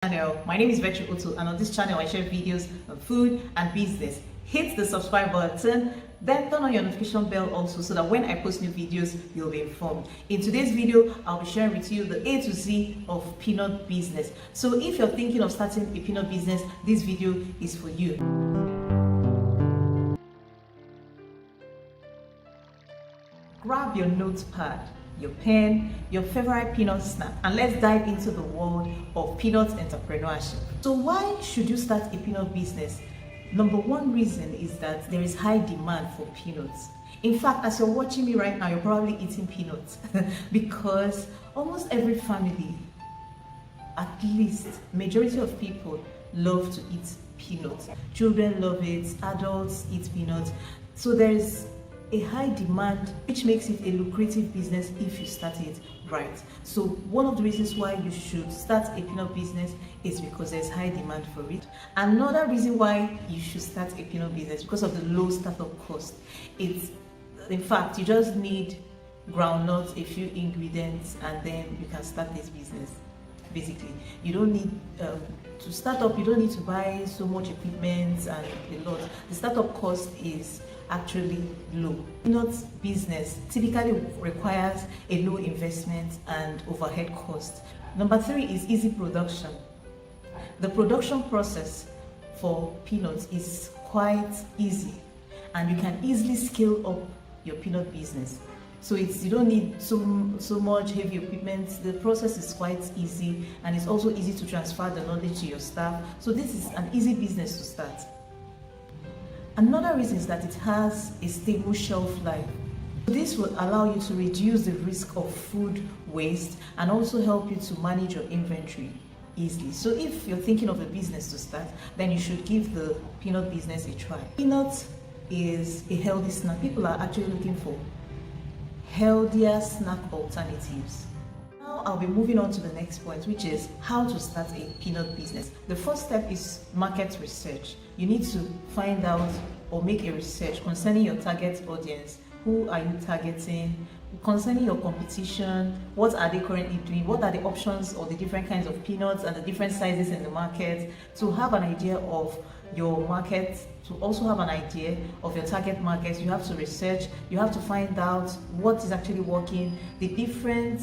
Channel. My name is Vetri Utu, and on this channel I share videos on food and business. Hit the subscribe button, then turn on your notification bell also so that when I post new videos you'll be informed. In today's video I'll be sharing with you the A to Z of peanut business. So if you're thinking of starting a peanut business, this video is for you. Grab your notepad, your pen, your favorite peanut snack, and let's dive into the world of peanut entrepreneurship. So why should you start a peanut business? Number one reason is that there is high demand for peanuts. In fact, as you're watching me right now, you're probably eating peanuts because almost every family, at least majority of people, love to eat peanuts. Children love it, adults eat peanuts. So there's a high demand, which makes it a lucrative business if you start it right. So one of the reasons why you should start a peanut business is because there's high demand for it. Another reason why you should start a peanut business because of the low startup cost. In fact, you just need groundnuts, a few ingredients, and then you can start this business. Basically, you don't need to start up, you don't need to buy so much equipment and a lot. The startup cost is actually low. Peanut business typically requires a low investment and overhead cost. Number three is easy production. The production process for peanuts is quite easy, and you can easily scale up your peanut business. So you don't need so much heavy equipment. The process is quite easy, and it's also easy to transfer the knowledge to your staff. So this is an easy business to start. Another reason is that it has a stable shelf life. This will allow you to reduce the risk of food waste and also help you to manage your inventory easily. So if you're thinking of a business to start, then you should give the peanut business a try. Peanut is a healthy snack. People are actually looking for healthier snack alternatives. Now I'll be moving on to the next point, which is how to start a peanut business. The first step is market research. You need to find out or make a research concerning your target audience. Who are you targeting? Concerning your competition, what are they currently doing? What are the options or the different kinds of peanuts and the different sizes in the market? To have an idea of your market, to also have an idea of your target market, you have to research, you have to find out what is actually working, the different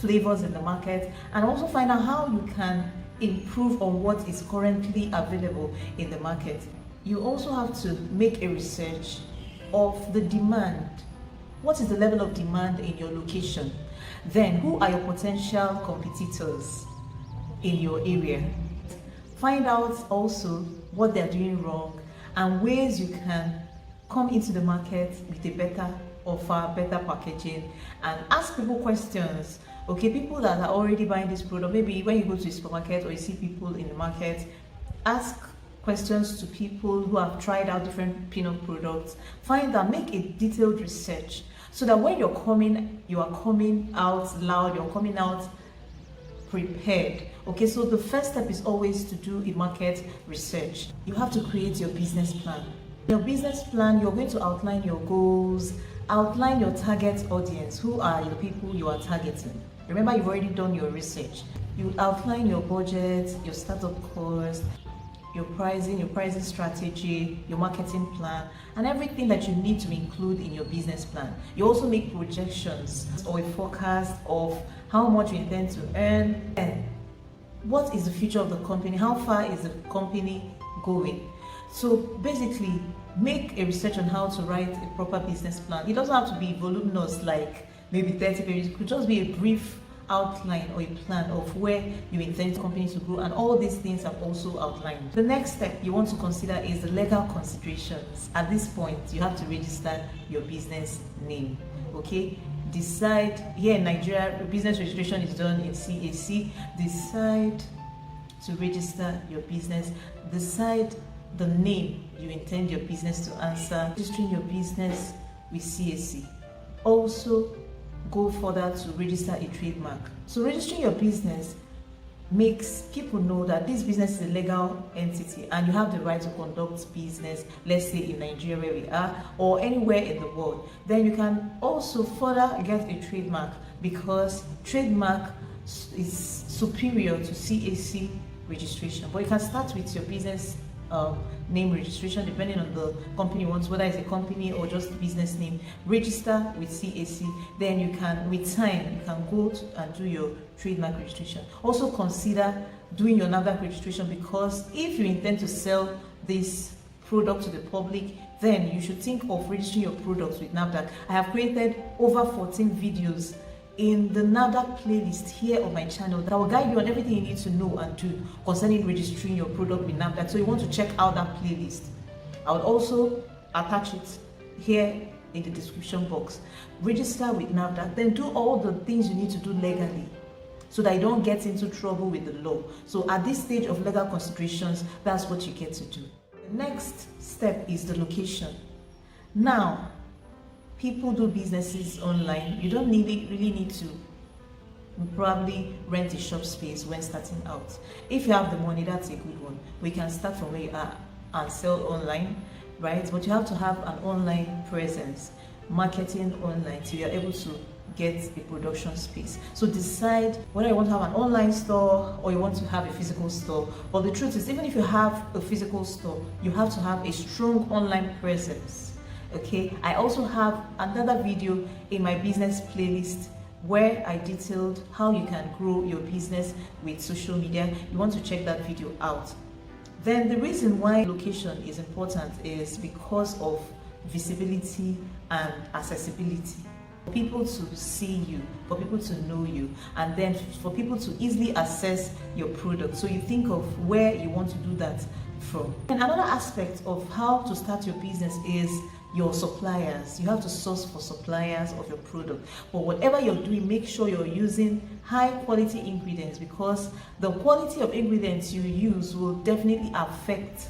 flavors in the market, and also find out how you can improve on what is currently available in the market. You also have to make a research of the demand. What is the level of demand in your location? Then, who are your potential competitors in your area? Find out also what they're doing wrong and ways you can come into the market with a better offer, better packaging, and ask people questions. Okay, people that are already buying this product, maybe when you go to a supermarket or you see people in the market, ask questions to people who have tried out different peanut products. Find out, make a detailed research so that when you're coming, you are coming out loud, you're coming out prepared. Okay, so the first step is always to do a market research. You have to create your business plan. Your business plan, you're going to outline your goals, outline your target audience. Who are your people you are targeting? Remember, you've already done your research. You outline your budget, your startup cost, your pricing strategy, your marketing plan, and everything that you need to include in your business plan. You also make projections or a forecast of how much you intend to earn and what is the future of the company, how far is the company going. So basically, make a research on how to write a proper business plan. It doesn't have to be voluminous, like maybe 30 pages. It could just be a brief outline or a plan of where you intend the company to grow, and all these things are also outlined. The next step you want to consider is the legal considerations. At this point, you have to register your business name. Okay, decide. Here in Nigeria, business registration is done in CAC. Decide to register your business. Decide the name you intend your business to answer. Registering your business with CAC. Also, go further to register a trademark. So registering your business makes people know that this business is a legal entity and you have the right to conduct business, let's say in Nigeria where we are, or anywhere in the world. Then you can also further get a trademark because trademark is superior to CAC registration. But you can start with your business name registration depending on the company you want, whether it's a company or just business name. Register with CAC, then you can, with time, you can go and do your trademark registration. Also consider doing your NAFDAC registration, because if you intend to sell this product to the public, then you should think of registering your products with NAFDAC. I have created over 14 videos in the NAFDAC playlist here on my channel that will guide you on everything you need to know and do concerning registering your product with NAFDAC. So you want to check out that playlist. I will also attach it here in the description box. Register with NAFDAC, then do all the things you need to do legally so that you don't get into trouble with the law. So at this stage of legal considerations, that's what you get to do. The next step is the location. Now, people do businesses online. You don't really need to probably rent a shop space when starting out. If you have the money, that's a good one. We can start from where you are and sell online, right? But you have to have an online presence, marketing online, so you're able to get a production space. So decide whether you want to have an online store or you want to have a physical store. But the truth is, even if you have a physical store, you have to have a strong online presence. Okay, I also have another video in my business playlist where I detailed how you can grow your business with social media. You want to check that video out. Then the reason why location is important is because of visibility and accessibility. For people to see you, for people to know you, and then for people to easily access your product. So you think of where you want to do that from. And another aspect of how to start your business is your suppliers. You have to source for suppliers of your product. But whatever you're doing, make sure you're using high quality ingredients, because the quality of ingredients you use will definitely affect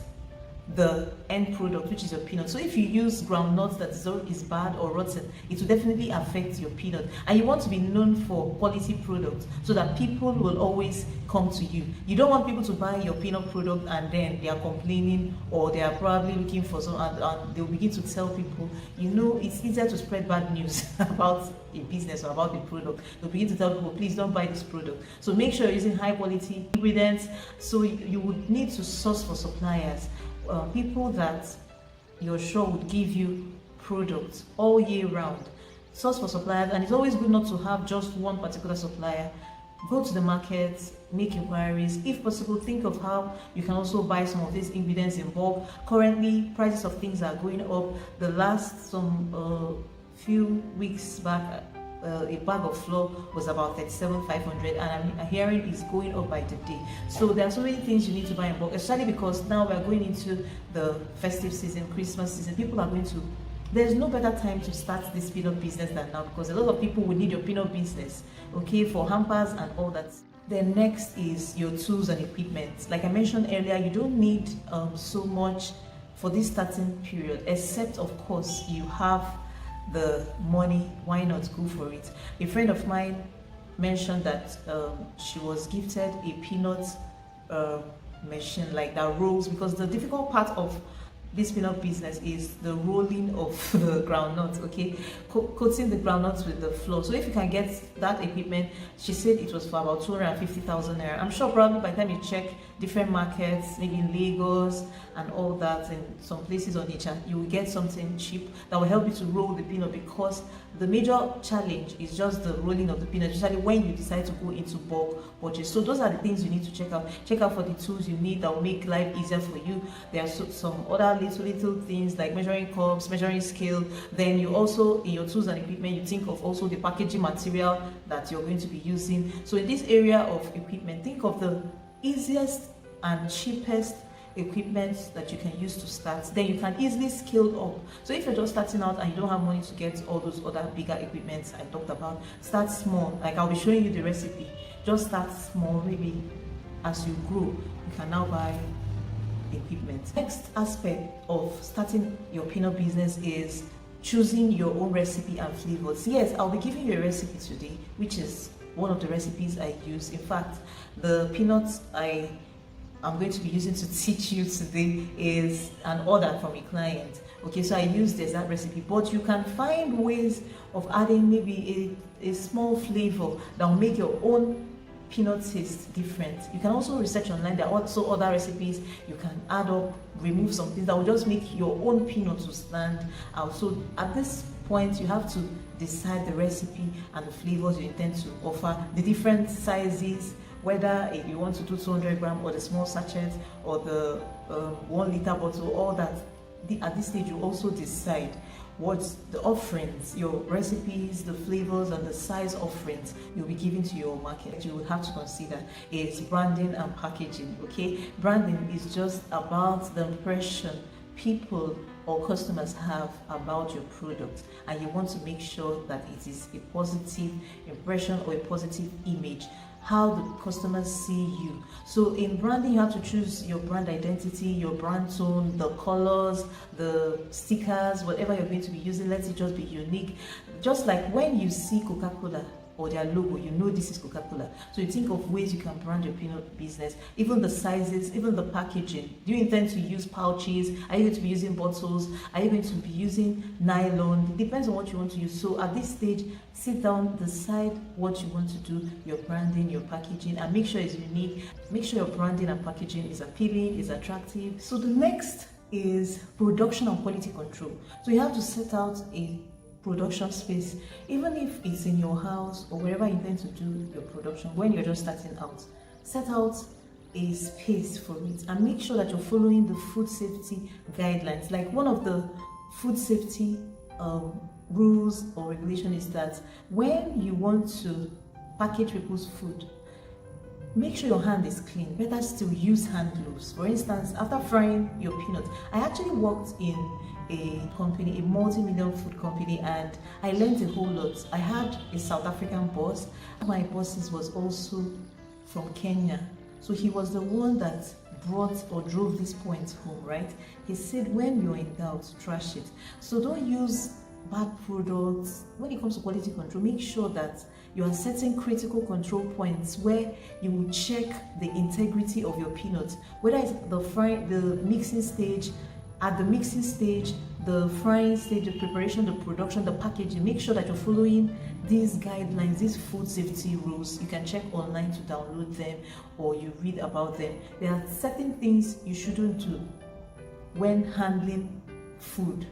the end product, which is your peanut. So if you use groundnuts that is bad or rotten, it will definitely affect your peanut. And you want to be known for quality products so that people will always come to you. You don't want people to buy your peanut product and then they are complaining, or they are probably looking for some, and they'll begin to tell people, you know, it's easier to spread bad news about a business or about the product. They'll begin to tell people, please don't buy this product. So make sure you're using high quality ingredients. So you would need to source for suppliers. People that you're sure would give you products all year round. Source for suppliers, and it's always good not to have just one particular supplier. Go to the market, make inquiries. If possible, think of how you can also buy some of these ingredients in bulk. Currently, prices of things are going up. The last few weeks back, a bag of flour was about 37,500, and I'm hearing it's going up by the day. So there are so many things you need to buy in bulk, especially because now we're going into the festive season, Christmas season. People are going to, there's no better time to start this peanut business than now, because a lot of people will need your peanut business, okay, for hampers and all that. Then next is your tools and equipment. Like I mentioned earlier, you don't need so much for this starting period, except of course you have the money. Why not go for it? A friend of mine mentioned that she was gifted a peanut machine like that rolls, because the difficult part of this peanut business is the rolling of the groundnuts, okay, coating the groundnuts with the flour. So if you can get that equipment, she said it was for about 250,000 naira. I'm sure probably by the time you check different markets, maybe in Lagos and all that, and some places on nature, you will get something cheap that will help you to roll the peanut, because the major challenge is just the rolling of the peanut, especially when you decide to go into bulk purchase. So those are the things you need to check out. Check out for the tools you need that will make life easier for you. There are some other little things like measuring cups, measuring scale. Then you also, in your tools and equipment, you think of also the packaging material that you're going to be using. So in this area of equipment, think of the easiest and cheapest equipment that you can use to start. Then you can easily scale up. So if you're just starting out and you don't have money to get all those other bigger equipments I talked about, start small. Like I'll be showing you the recipe. Just start small. Maybe as you grow, you can now buy equipment. Next aspect of starting your peanut business is choosing your own recipe and flavors. Yes, I'll be giving you a recipe today, which is one of the recipes I use. In fact, the peanuts I'm going to be using to teach you today is an order from a client. Okay, so I use the exact recipe, but you can find ways of adding maybe a small flavor that will make your own peanut taste different. You can also research online. There are also other recipes you can add up, remove some things that will just make your own peanut to stand out. So at this point, you have to decide the recipe and the flavors you intend to offer, the different sizes, whether you want to do 200 gram or the small sachet or the 1 liter bottle, all that. At this stage, you also decide what the offerings, your recipes, the flavors, and the size offerings you'll be giving to your market. You will have to consider is branding and packaging. Okay, branding is just about the impression people or customers have about your product, and you want to make sure that it is a positive impression or a positive image, how the customers see you. So in branding, you have to choose your brand identity, your brand tone, the colors, the stickers, whatever you're going to be using. Let it just be unique. Just like when you see Coca-Cola or their logo, you know this is Coca-Cola. So you think of ways you can brand your peanut business, even the sizes, even the packaging. Do you intend to use pouches? Are you going to be using bottles? Are you going to be using nylon? It depends on what you want to use. So at this stage, sit down, decide what you want to do, your branding, your packaging, and make sure it's unique. Make sure your branding and packaging is appealing, is attractive. So the next is production and quality control. So you have to set out a production space, even if it's in your house or wherever you intend to do your production. When you're just starting out, set out a space for it and make sure that you're following the food safety guidelines. Like one of the food safety rules or regulation is that when you want to package people's food, make sure your hand is clean. Better still, use hand gloves. For instance, after frying your peanuts, I actually worked in a company, a multi-million food company, and I learned a whole lot. I had a South African boss. My boss was also from Kenya, so he was the one that brought or drove this point home, right? He said, when you're in doubt, trash it. So don't use bad products. When it comes to quality control, make sure that you are setting critical control points where you will check the integrity of your peanuts, whether it's the mixing stage, at the mixing stage, the frying stage, the preparation, the production, the packaging. Make sure that you're following these guidelines, these food safety rules. You can check online to download them or you read about them. There are certain things you shouldn't do when handling food.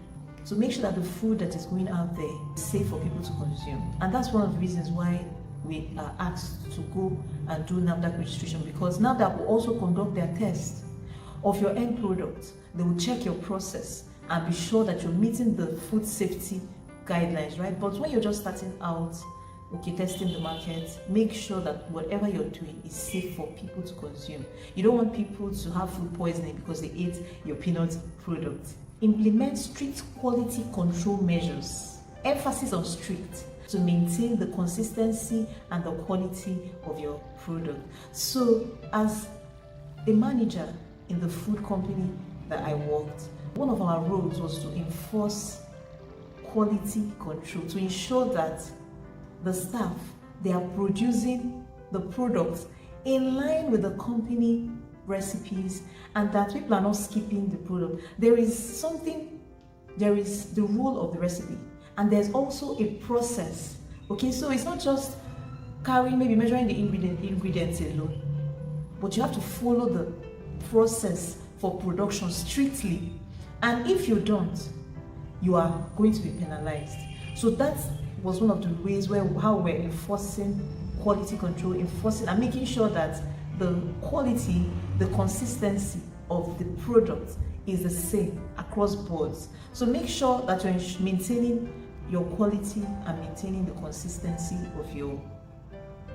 So make sure that the food that is going out there is safe for people to consume. And that's one of the reasons why we are asked to go and do NAFDAC registration, because NAFDAC will also conduct their test of your end product. They will check your process and be sure that you're meeting the food safety guidelines, right? But when you're just starting out, okay, testing the market, make sure that whatever you're doing is safe for people to consume. You don't want people to have food poisoning because they ate your peanut product. Implement strict quality control measures. Emphasis on strict, to maintain the consistency and the quality of your product. So as a manager in the food company that I worked, one of our roles was to enforce quality control, to ensure that the staff, they are producing the products in line with the company recipes and that people are not skipping the product. There is the rule of the recipe and there's also a process. Okay, so it's not just measuring the ingredients alone, but you have to follow the process for production strictly, and if you don't, you are going to be penalized. So that was one of the ways how we're enforcing quality control, enforcing and making sure that the quality, the consistency of the product is the same across boards. So make sure that you're maintaining your quality and maintaining the consistency of your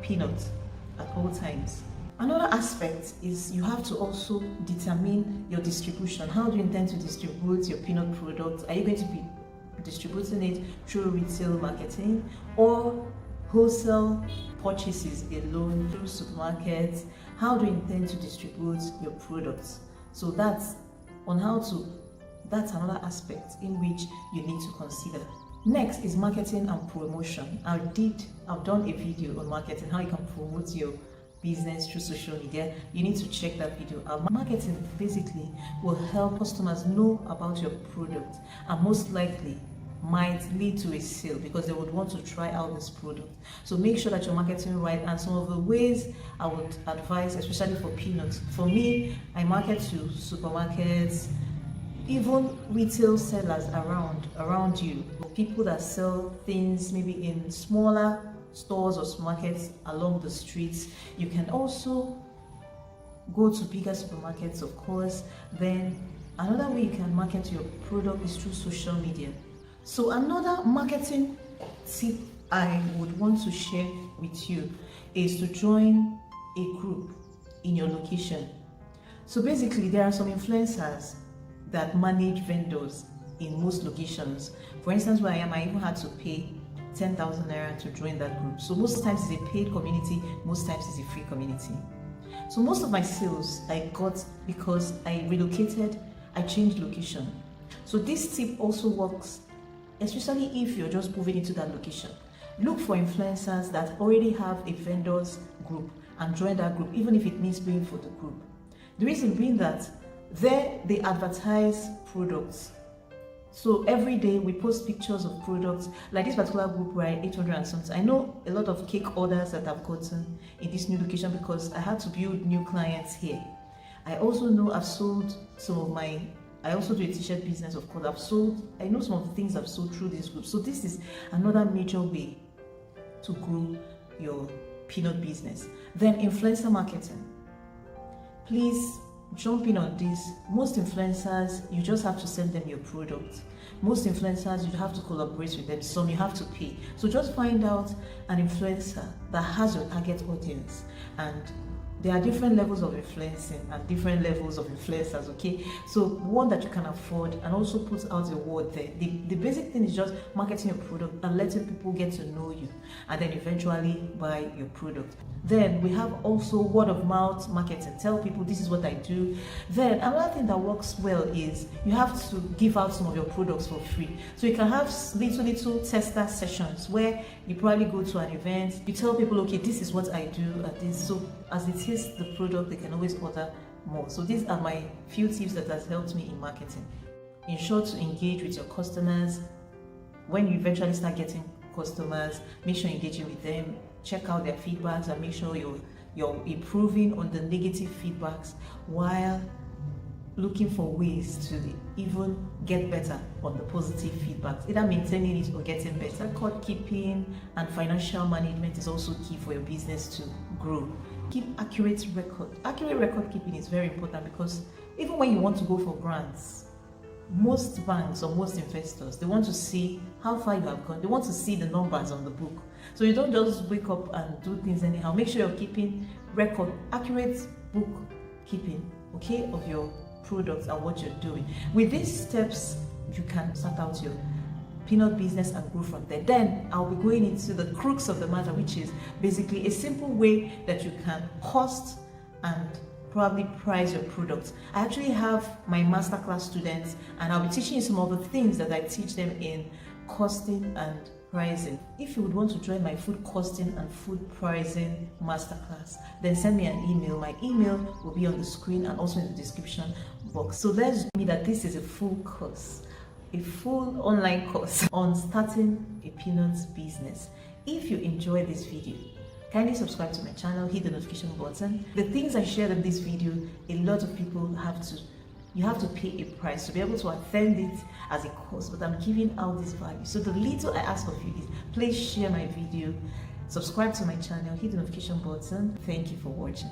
peanuts at all times. Another aspect is you have to also determine your distribution. How do you intend to distribute your peanut products? Are you going to be distributing it through retail marketing or wholesale purchases alone through supermarkets? How do you intend to distribute your products? So that's another aspect in which you need to consider. Next is marketing and promotion. I've done a video on marketing, how you can promote your business through social media. You need to check that video out. Marketing basically will help customers know about your product and most likely might lead to a sale because they would want to try out this product. So make sure that you're marketing right. And some of the ways I would advise, especially for peanuts, for me, I market to supermarkets, even retail sellers around you, people that sell things maybe in smaller stores or supermarkets along the streets. You can also go to bigger supermarkets, of course. Then another way you can market your product is through social media. So another marketing tip I would want to share with you is to join a group in your location. So basically, there are some influencers that manage vendors in most locations. For instance, where I am, I even had to pay 10,000 naira to join that group. So most times it's a paid community, most times it's a free community. So most of my sales I got because I relocated, I changed location. So this tip also works, especially if you're just moving into that location. Look for influencers that already have a vendors group and join that group, even if it means paying for the group. The reason being that there they advertise products. So every day we post pictures of products. Like this particular group, where 800 and something. I know a lot of cake orders that I've gotten in this new location because I had to build new clients here. I also know I've sold some of my, I also do a t-shirt business, of course. I know some of the things I've sold through this group. So this is another major way to grow your peanut business. Then influencer marketing. Please jump in on this. Most influencers, you just have to send them your product. Most influencers, you have to collaborate with them. Some you have to pay. So just find out an influencer that has your target audience, and there are different levels of influencing and different levels of influencers, okay? So one that you can afford, and also put out a word there. The basic thing is just marketing your product and letting people get to know you, and then eventually buy your product. Then we have also word of mouth marketing. Tell people this is what I do. Then another thing that works well is you have to give out some of your products for free. So you can have little tester sessions where you probably go to an event, you tell people, okay, this is what I do at this. So as they taste the product, they can always order more. So these are my few tips that has helped me in marketing. Ensure to engage with your customers. When you eventually start getting customers, make sure you're engaging with them. Check out their feedbacks and make sure you're improving on the negative feedbacks while looking for ways to even get better on the positive feedbacks, either maintaining it or getting better. Record keeping and financial management is also key for your business to grow. Keep accurate record. Accurate record keeping is very important because even when you want to go for grants, most banks or most investors, they want to see how far you have gone. They want to see the numbers on the book. So you don't just wake up and do things anyhow. Make sure you're keeping record, accurate book keeping, okay, of your products and what you're doing. With these steps, you can start out your peanut business and grow from there. Then I'll be going into the crux of the matter, which is basically a simple way that you can cost and probably price your products. I actually have my masterclass students, and I'll be teaching you some of the things that I teach them in costing and pricing. If you would want to join my food costing and food pricing masterclass, then send me an email. My email will be on the screen and also in the description box. So let's me that this is a full course, a full online course on starting a peanuts business. If you enjoyed this video, kindly subscribe to my channel, hit the notification button. The things I shared in this video, a lot of people you have to pay a price to be able to attend it as a course, but I'm giving out this value. So the little I ask of you is please share my video, subscribe to my channel, hit the notification button. Thank you for watching.